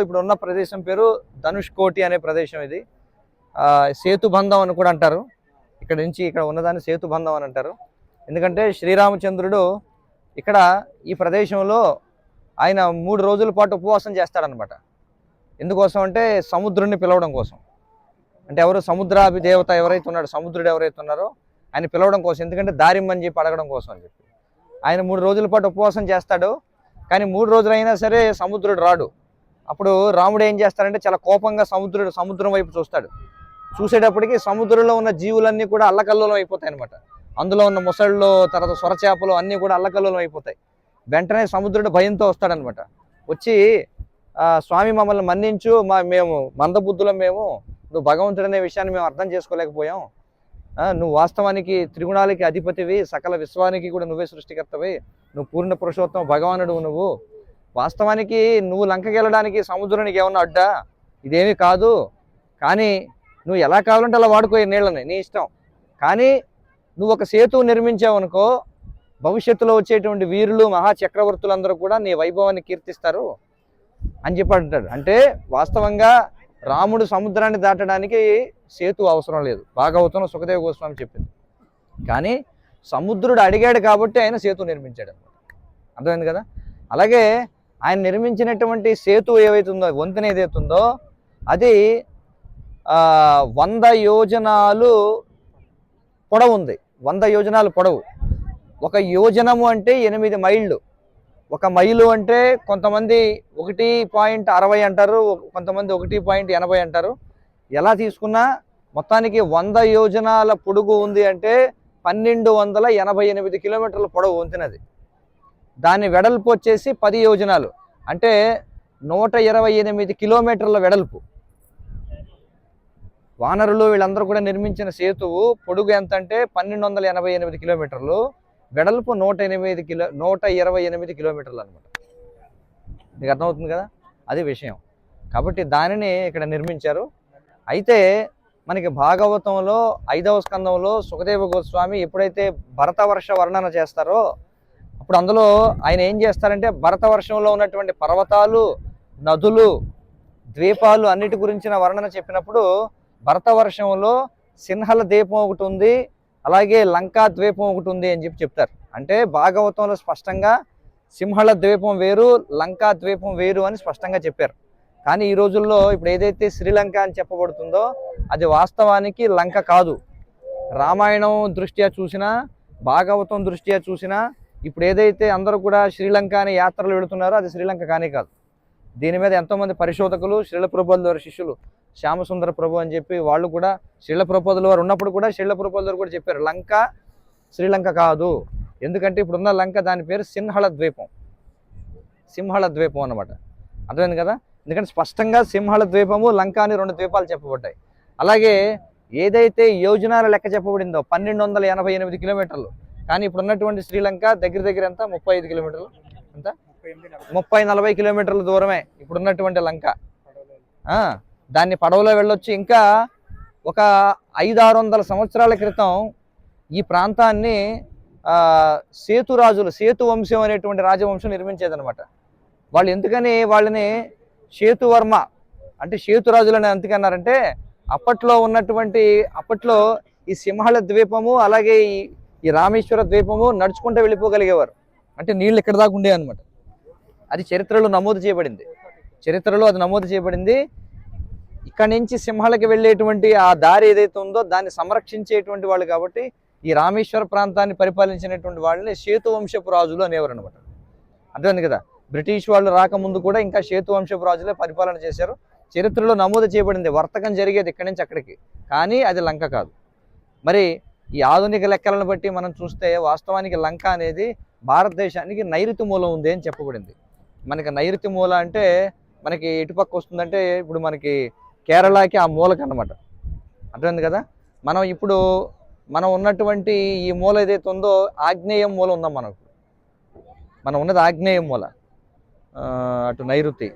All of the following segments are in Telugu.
ఇప్పుడు ఉన్న ప్రదేశం పేరు ధనుష్కోటి అనే ప్రదేశం. ఇది సేతుబంధం అని కూడా అంటారు. ఇక్కడ నుంచి ఇక్కడ ఉన్నదాన్ని సేతుబంధం అని అంటారు. ఎందుకంటే శ్రీరామచంద్రుడు ఇక్కడ ఈ ప్రదేశంలో ఆయన 3 రోజుల పాటు ఉపవాసం చేస్తాడనమాట. ఎందుకోసం అంటే సముద్రుడిని పిలవడం కోసం. అంటే ఎవరు సముద్రాభి దేవత ఎవరైతే ఉన్నాడో, సముద్రుడు ఎవరైతే ఉన్నారో ఆయన పిలవడం కోసం. ఎందుకంటే దారిమ్మని చెప్పి అడగడం కోసం అని చెప్పి ఆయన 3 రోజుల పాటు ఉపవాసం చేస్తాడు. కానీ 3 రోజులైనా సరే సముద్రుడు రాడు. అప్పుడు రాముడు ఏం చేస్తాడంటే చాలా కోపంగా సముద్రం వైపు చూస్తాడు. చూసేటప్పటికి సముద్రంలో ఉన్న జీవులన్నీ కూడా అల్లకల్లోలం అయిపోతాయి అనమాట. అందులో ఉన్న ముసళ్ళు, తర్వాత సొరచేపలు అన్నీ కూడా అల్లకల్లోలం అయిపోతాయి. వెంటనే సముద్రుడు భయంతో వస్తాడనమాట. వచ్చి స్వామి మమ్మల్ని మన్నించు, మేము మందబుద్ధులం, నువ్వు భగవంతుడనే విషయాన్ని మేము అర్థం చేసుకోలేకపోయాం. నువ్వు వాస్తవానికి త్రిగుణాలకి అధిపతివి, సకల విశ్వానికి కూడా నువ్వే సృష్టికర్తవి, నువ్వు పూర్ణ పురుషోత్తమ భగవానుడు. నువ్వు వాస్తవానికి నువ్వు లంకకి వెళ్ళడానికి సముద్రానికి ఏమన్నా అడ్డా? ఇదేమీ కాదు. కానీ నువ్వు ఎలా కావాలంటే అలా వాడుకో ఈ నీళ్ళని, నీ ఇష్టం. కానీ నువ్వు ఒక సేతువు నిర్మించావనుకో, భవిష్యత్తులో వచ్చేటువంటి వీరులు మహాచక్రవర్తులందరూ కూడా నీ వైభవాన్ని కీర్తిస్తారు అని చెప్పి అంటాడు. అంటే వాస్తవంగా రాముడు సముద్రాన్ని దాటడానికి సేతు అవసరం లేదు. భాగవతంలో సుఖదేవ గోస్వామి చెప్పింది. కానీ సముద్రుడు అడిగాడు కాబట్టి ఆయన సేతు నిర్మించాడు అనమాట. అర్థమైంది కదా? అలాగే ఆయన నిర్మించినటువంటి సేతు ఏవైతుందో, వంతెన ఏదైతుందో అది 100 యోజనాలు పొడవు ఉంది. 100 యోజనాలు పొడవు. ఒక యోజనము అంటే 8 మైళ్ళు. ఒక మైలు అంటే కొంతమంది 1.60 అంటారు, కొంతమంది 1.80 అంటారు. ఎలా తీసుకున్నా మొత్తానికి 100 యోజనాల పొడుగు ఉంది అంటే 1288 కిలోమీటర్ల పొడవు వంతెనది. దాని వెడల్పు వచ్చేసి 10 యోజనాలు అంటే 128 కిలోమీటర్ల వెడల్పు. వానరులు వీళ్ళందరూ కూడా నిర్మించిన సేతువు పొడుగు ఎంత అంటే 1288 కిలోమీటర్లు, వెడల్పు 128 కిలోమీటర్లు అనమాట. మీకు అర్థమవుతుంది కదా? అది విషయం. కాబట్టి దానిని ఇక్కడ నిర్మించారు. అయితే మనకి భాగవతంలో 5వ స్కందంలో సుఖదేవ గోస్వామి ఎప్పుడైతే భరతవర్ష వర్ణన చేస్తారో అప్పుడు అందులో ఆయన ఏం చేస్తారంటే భరతవర్షంలో ఉన్నటువంటి పర్వతాలు, నదులు, ద్వీపాలు అన్నిటి గురించిన వర్ణన చెప్పినప్పుడు భరతవర్షంలో సింహల ద్వీపం ఒకటి ఉంది, అలాగే లంకా ద్వీపం ఒకటి ఉంది అని చెప్తారు. అంటే భాగవతంలో స్పష్టంగా సింహళ ద్వీపం వేరు, లంకా ద్వీపం వేరు అని స్పష్టంగా చెప్పారు. కానీ ఈ రోజుల్లో ఇప్పుడు ఏదైతే శ్రీలంక అని చెప్పబడుతుందో అది వాస్తవానికి లంక కాదు. రామాయణం దృష్ట్యా చూసినా, భాగవతం దృష్ట్యా చూసినా ఇప్పుడు ఏదైతే అందరూ కూడా శ్రీలంక అనే యాత్రలు వెళుతున్నారో అది శ్రీలంక కానీ కాదు. దీని మీద ఎంతోమంది పరిశోధకులు, శ్రీల ప్రభుపాదుల వారి శిష్యులు శ్యామసుందర ప్రభు అని చెప్పి వాళ్ళు కూడా శ్రీల ప్రభుపాదుల వారు ఉన్నప్పుడు కూడా శ్రీల ప్రభుపాదుల వారు కూడా చెప్పారు లంక శ్రీలంక కాదు. ఎందుకంటే ఇప్పుడున్న లంక దాని పేరు సింహళ ద్వీపం అన్నమాట. అర్థమైంది కదా? ఎందుకంటే స్పష్టంగా సింహళ ద్వీపము, లంక అని 2 ద్వీపాలు చెప్పబడ్డాయి. అలాగే ఏదైతే యోజనాల లెక్క చెప్పబడిందో 1288 కిలోమీటర్లు, కానీ ఇప్పుడు ఉన్నటువంటి శ్రీలంక దగ్గర ఎంత 35 కిలోమీటర్లు, ఎంత 30-40 కిలోమీటర్ల దూరమే ఇప్పుడున్నటువంటి లంక. దాన్ని పడవలో వెళ్ళొచ్చు. ఇంకా ఒక 500-600 సంవత్సరాల క్రితం ఈ ప్రాంతాన్ని సేతు వంశం అనేటువంటి రాజవంశం నిర్మించేదనమాట. వాళ్ళు ఎందుకని వాళ్ళని సేతువర్మ అంటే సేతురాజులని ఎందుకన్నారంటే అప్పట్లో ఈ సింహళ ద్వీపము అలాగే ఈ రామేశ్వర ద్వీపము నడుచుకుంటూ వెళ్ళిపోగలిగేవారు. అంటే నీళ్ళు ఇక్కడ దాకా ఉండే అనమాట. అది చరిత్రలో నమోదు చేయబడింది. ఇక్కడ నుంచి సింహళకి వెళ్ళేటువంటి ఆ దారి ఏదైతే ఉందో దాన్ని సంరక్షించేటువంటి వాళ్ళు కాబట్టి ఈ రామేశ్వర ప్రాంతాన్ని పరిపాలించినటువంటి వాళ్ళని సేతువంశపు రాజులు అనేవారు అనమాట. అర్థమైంది కదా? బ్రిటిష్ వాళ్ళు రాకముందు కూడా ఇంకా సేతువంశపు రాజులే పరిపాలన చేశారు. చరిత్రలో నమోదు చేయబడింది. వర్తకం జరిగేది ఇక్కడి నుంచి అక్కడికి, కానీ అది లంక కాదు. మరి ఈ ఆధునిక లెక్కలను బట్టి మనం చూస్తే వాస్తవానికి లంక అనేది భారతదేశానికి నైరుతి మూలం ఉంది అని చెప్పబడింది. మనకి నైరుతి మూల అంటే మనకి ఎటుపక్క వస్తుందంటే ఇప్పుడు మనకి కేరళకి ఆ మూలకి అన్నమాట. అర్థమైంది కదా? మనం ఉన్నటువంటి ఈ మూల ఏదైతే ఉందో ఆగ్నేయం మూల ఉందాం. మనం ఉన్నది ఆగ్నేయం మూల. అటు నైరుతి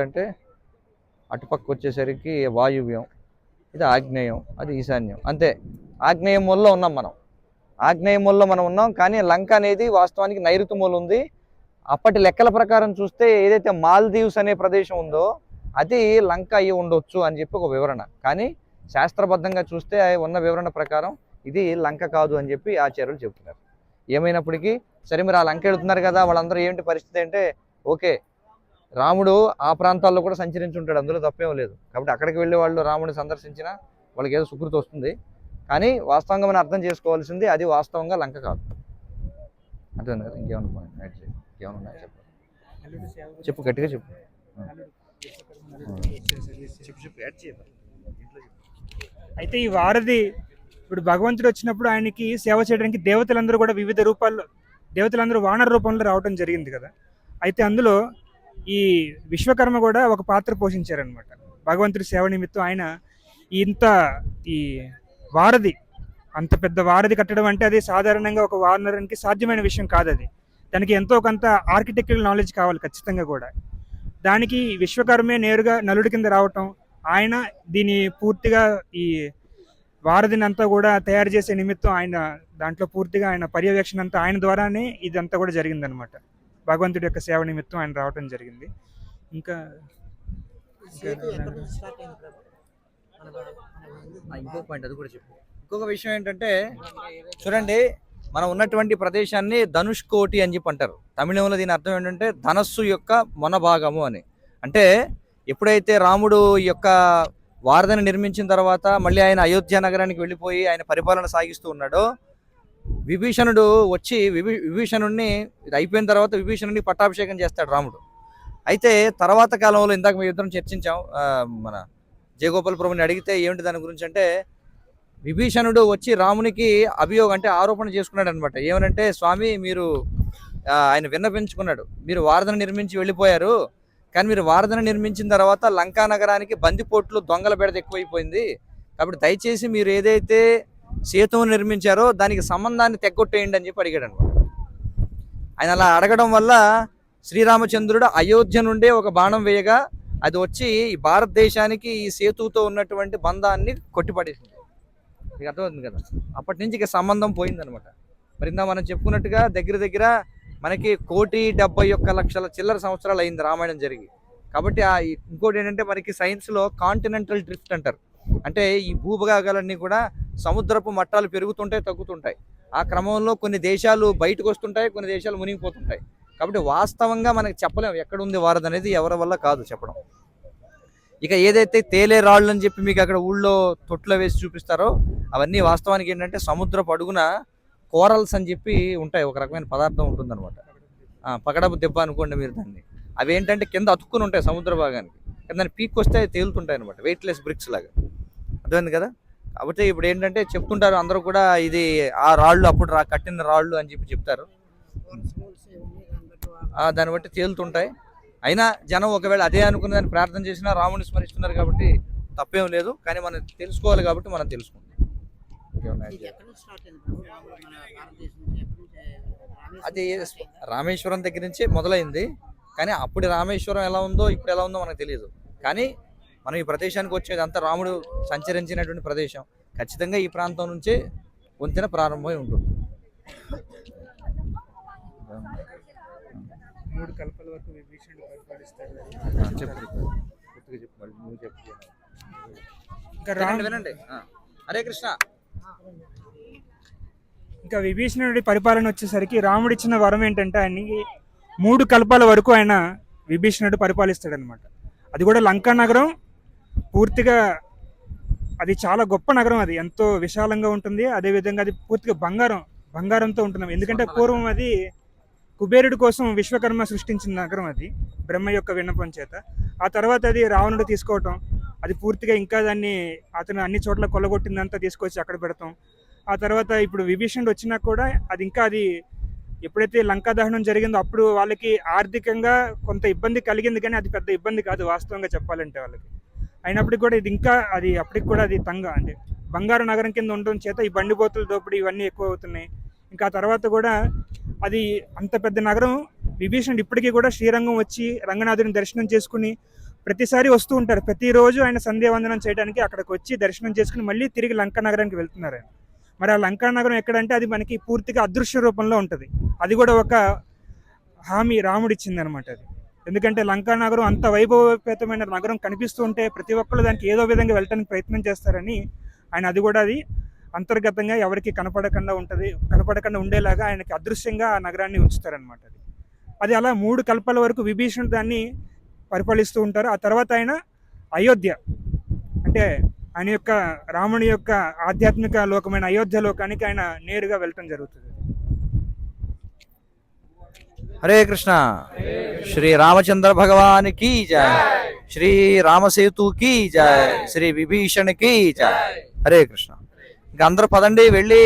అంటే అటుపక్క వచ్చేసరికి వాయువ్యం, ఇది ఆగ్నేయం, అది ఈశాన్యం. అంతే, ఆగ్నేయం మూలలో ఉన్నాం మనం. కానీ లంక అనేది వాస్తవానికి నైరుతి మూల ఉంది. అప్పటి లెక్కల ప్రకారం చూస్తే ఏదైతే మాల్దీవ్స్ అనే ప్రదేశం ఉందో అది లంక అయ్యి ఉండొచ్చు అని చెప్పి ఒక వివరణ. కానీ శాస్త్రబద్ధంగా చూస్తే ఉన్న వివరణ ప్రకారం ఇది లంక కాదు అని చెప్పి ఆచార్యులు చెబుతున్నారు. ఏమైనప్పటికీ సరే, మీరు ఆ లంక వెళుతున్నారు కదా, వాళ్ళందరూ ఏంటి పరిస్థితి అంటే, ఓకే, రాముడు ఆ ప్రాంతాల్లో కూడా సంచరించి ఉంటాడు, అందులో తప్పేం లేదు. కాబట్టి అక్కడికి వెళ్ళే వాళ్ళు రాముడిని సందర్శించినా వాళ్ళకి ఏదో సుకృతి వస్తుంది. కానీ వాస్తవంగా మనం అర్థం చేసుకోవాల్సింది అది వాస్తవంగా లంక కాదు. అర్థమైంది కదా? ఇంకేమన్నా చెప్పు, గట్టిగా చెప్పు. అయితే ఈ వారధి ఇప్పుడు భగవంతుడు వచ్చినప్పుడు ఆయనకి సేవ చేయడానికి దేవతలందరూ కూడా వివిధ రూపాల్లో, దేవతలందరూ వానర రూపంలో రావడం జరిగింది కదా. అయితే అందులో ఈ విశ్వకర్మ కూడా ఒక పాత్ర పోషించారనమాట. భగవంతుడి సేవ నిమిత్తం ఆయన ఇంత ఈ వారధి, అంత పెద్ద వారధి కట్టడం అంటే అది సాధారణంగా ఒక వానరానికి సాధ్యమైన విషయం కాదు. అది దానికి ఎంతో కొంత ఆర్కిటెక్చరల్ నాలెడ్జ్ కావాలి ఖచ్చితంగా కూడా. దానికి విశ్వకర్మే నేరుగా నలుడి కింద రావటం, ఆయన దీని పూర్తిగా ఈ వారధిని అంతా కూడా తయారు చేసే నిమిత్తం ఆయన దాంట్లో పూర్తిగా ఆయన పర్యవేక్షణ అంతా ఆయన ద్వారానే ఇదంతా కూడా జరిగిందనమాట. భగవంతుడి యొక్క సేవ నిమిత్తం ఆయన రావటం జరిగింది. ఇంకా ఇంకో పాయింట్ అది కూడా చెప్పు. ఇంకొక విషయం ఏంటంటే చూడండి, మనం ఉన్నటువంటి ప్రదేశాన్ని ధనుష్కోటి అని చెప్పి అంటారు. తమిళంలో దీని అర్థం ఏంటంటే ధనస్సు యొక్క మొన భాగము అని. అంటే ఎప్పుడైతే రాముడు ఈ యొక్క వారధిని నిర్మించిన తర్వాత మళ్ళీ ఆయన అయోధ్య నగరానికి వెళ్ళిపోయి ఆయన పరిపాలన సాగిస్తూ ఉన్నాడో, విభీషణుడు వచ్చి విభీషణుడిని ఇది అయిపోయిన తర్వాత విభీషణుడిని పట్టాభిషేకం చేస్తాడు రాముడు. అయితే తర్వాత కాలంలో ఇందాక మేము ఇద్దరం చర్చించాం, మన జయగోపాల్ ప్రభుని అడిగితే ఏమిటి దాని గురించి అంటే, విభీషణుడు వచ్చి రామునికి అభియోగం అంటే ఆరోపణ చేసుకున్నాడు అనమాట. ఏమనంటే, స్వామి మీరు ఆయన విన్నపించుకున్నాడు, మీరు వారధిని నిర్మించి వెళ్ళిపోయారు, కానీ మీరు వారధిని నిర్మించిన తర్వాత లంకా నగరానికి బందిపోట్లు దొంగల బెడద ఎక్కువైపోయింది, కాబట్టి దయచేసి మీరు ఏదైతే సేతువును నిర్మించారో దానికి సంబంధాన్ని తెగొట్టేయండి అని చెప్పి అడిగాడు అనమాట. ఆయన అలా అడగడం వల్ల శ్రీరామచంద్రుడు అయోధ్య నుండే ఒక బాణం వేయగా అది వచ్చి ఈ భారతదేశానికి ఈ సేతువుతో ఉన్నటువంటి బంధాన్ని కొట్టిపడేసింది. మీకు అర్థమవుతుంది కదా? అప్పటి నుంచి ఇక సంబంధం పోయిందనమాట. మరి ఇందా మనం చెప్పుకున్నట్టుగా దగ్గర దగ్గర మనకి 1,71,00,000 చిల్లర సంవత్సరాలు అయింది రామాయణం జరిగి. కాబట్టి ఇంకోటి ఏంటంటే మనకి సైన్స్లో కాంటినెంటల్ డ్రిఫ్ట్ అంటారు. అంటే ఈ భూభాగాలన్నీ కూడా సముద్రపు మట్టాలు పెరుగుతుంటాయి, తగ్గుతుంటాయి. ఆ క్రమంలో కొన్ని దేశాలు బయటకు వస్తుంటాయి, కొన్ని దేశాలు మునిగిపోతుంటాయి. కాబట్టి వాస్తవంగా మనకి చెప్పలేము ఎక్కడ ఉంది వారధి అనేది, ఎవరి వల్ల కాదు చెప్పడం. ఇక ఏదైతే తేలే రాళ్ళు అని చెప్పి మీకు అక్కడ ఊళ్ళో తొట్లో వేసి చూపిస్తారో అవన్నీ వాస్తవానికి ఏంటంటే సముద్రపు అడుగున కోరల్స్ అని చెప్పి ఉంటాయి, ఒక రకమైన పదార్థం ఉంటుందన్నమాట. పగడపు దెబ్బ అనుకోండి మీరు దాన్ని. అవి ఏంటంటే కింద అతుక్కుని ఉంటాయి సముద్ర భాగానికి, కానీ దాన్ని పీక్ వస్తే తేలుతుంటాయి అనమాట, వెయిట్లెస్ బ్రిక్స్ లాగా. అర్థమైంది కదా? కాబట్టి ఇప్పుడు ఏంటంటే చెప్తుంటారు అందరూ కూడా, ఇది ఆ రాళ్ళు అప్పుడు కట్టిన రాళ్ళు అని చెప్పి చెప్తారు. దాన్ని బట్టి తేలుతుంటాయి. అయినా జనం ఒకవేళ అదే అనుకున్న దాన్ని ప్రార్థన చేసినా రాముని స్మరిస్తున్నారు కాబట్టి తప్పేం లేదు. కానీ మనం తెలుసుకోవాలి కాబట్టి మనం తెలుసుకుంటాం. అది రామేశ్వరం దగ్గర నుంచి మొదలైంది, కానీ అప్పుడు రామేశ్వరం ఎలా ఉందో ఇప్పుడు ఎలా ఉందో మనకు తెలియదు. కానీ మనం ఈ ప్రదేశానికి వచ్చేది అంతా రాముడు సంచరించినటువంటి ప్రదేశం. ఖచ్చితంగా ఈ ప్రాంతం నుంచే వంతెన ప్రారంభమై ఉంటుంది. 3 కల్పాల వరకు విభీషణుడు పరిపాలిస్తాడు. వినండి. హరే కృష్ణ. ఇంకా విభీషణుడి పరిపాలన వచ్చేసరికి రాముడు ఇచ్చిన వరం ఏంటంటే ఆయనకి 3 కల్పాల వరకు ఆయన విభీషణుడు పరిపాలిస్తాడు అనమాట. అది కూడా లంకా నగరం పూర్తిగా అది చాలా గొప్ప నగరం, అది ఎంతో విశాలంగా ఉంటుంది. అదేవిధంగా అది పూర్తిగా బంగారంతో ఉంటుంది. ఎందుకంటే పూర్వం అది కుబేరుడి కోసం విశ్వకర్మ సృష్టించిన నగరం, అది బ్రహ్మ యొక్క విన్నపం చేత. ఆ తర్వాత అది రావణుడు తీసుకోవటం, అది పూర్తిగా ఇంకా దాన్ని అతను అన్ని చోట్ల కొల్లగొట్టిందంతా తీసుకొచ్చి అక్కడ పెడతాం. ఆ తర్వాత ఇప్పుడు విభీషణుడు వచ్చినా కూడా అది ఇంకా అది ఎప్పుడైతే లంకా దహనం జరిగిందో అప్పుడు వాళ్ళకి ఆర్థికంగా కొంత ఇబ్బంది కలిగింది, కానీ అది పెద్ద ఇబ్బంది కాదు వాస్తవంగా చెప్పాలంటే వాళ్ళకి. అయినప్పటికీ కూడా ఇది ఇంకా అది అప్పటికి కూడా అది అంటే బంగారు నగరం కింద ఉండడం చేత ఈ బండిపోతుల దోపిడీ ఇవన్నీ ఎక్కువ అవుతున్నాయి. ఇంకా తర్వాత కూడా అది అంత పెద్ద నగరం. విభీషణుడు ఇప్పటికీ కూడా శ్రీరంగం వచ్చి రంగనాథుని దర్శనం చేసుకుని ప్రతిసారి వస్తూ ఉంటారు. ప్రతిరోజు ఆయన సంధ్యావందనం చేయడానికి అక్కడికి వచ్చి దర్శనం చేసుకుని మళ్ళీ తిరిగి లంకా నగరానికి వెళ్తున్నారు ఆయన. మరి ఆ లంకా నగరం ఎక్కడంటే అది మనకి పూర్తిగా అదృశ్య రూపంలో ఉంటుంది. అది కూడా ఒక హామీ రాముడు ఇచ్చిందనమాట అది. ఎందుకంటే లంకా నగరం అంత వైభవపేతమైన నగరం కనిపిస్తూ ఉంటే ప్రతి ఒక్కళ్ళు దానికి ఏదో విధంగా వెళ్ళటానికి ప్రయత్నం చేస్తారని ఆయన అది కూడా అది అంతర్గతంగా ఎవరికి కనపడకుండా ఉండేలాగా ఆయనకి అదృశ్యంగా ఆ నగరాన్ని ఉంచుతారనమాట. అది అలా 3 కల్పాల వరకు విభీషణుడు దాన్ని పరిపాలిస్తూ ఉంటారు. ఆ తర్వాత ఆయన అయోధ్య అంటే ఆయన యొక్క రాముని యొక్క ఆధ్యాత్మిక లోకమైన అయోధ్య లోకానికి ఆయన నేరుగా వెళ్ళటం జరుగుతుంది. హరే కృష్ణ. శ్రీ రామచంద్ర భగవానికి జయ, శ్రీ రామసేతు కి జయ, శ్రీ విభీషణ్కి జయ. హరే కృష్ణ. ఇంకా అందరూ పదండి, వెళ్ళి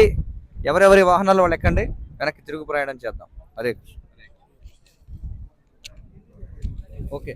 ఎవరెవరి వాహనాలు వాళ్ళు ఎక్కండి, వెనక్కి తిరుగు ప్రయాణం చేద్దాం. హరే కృష్ణ. ఓకే.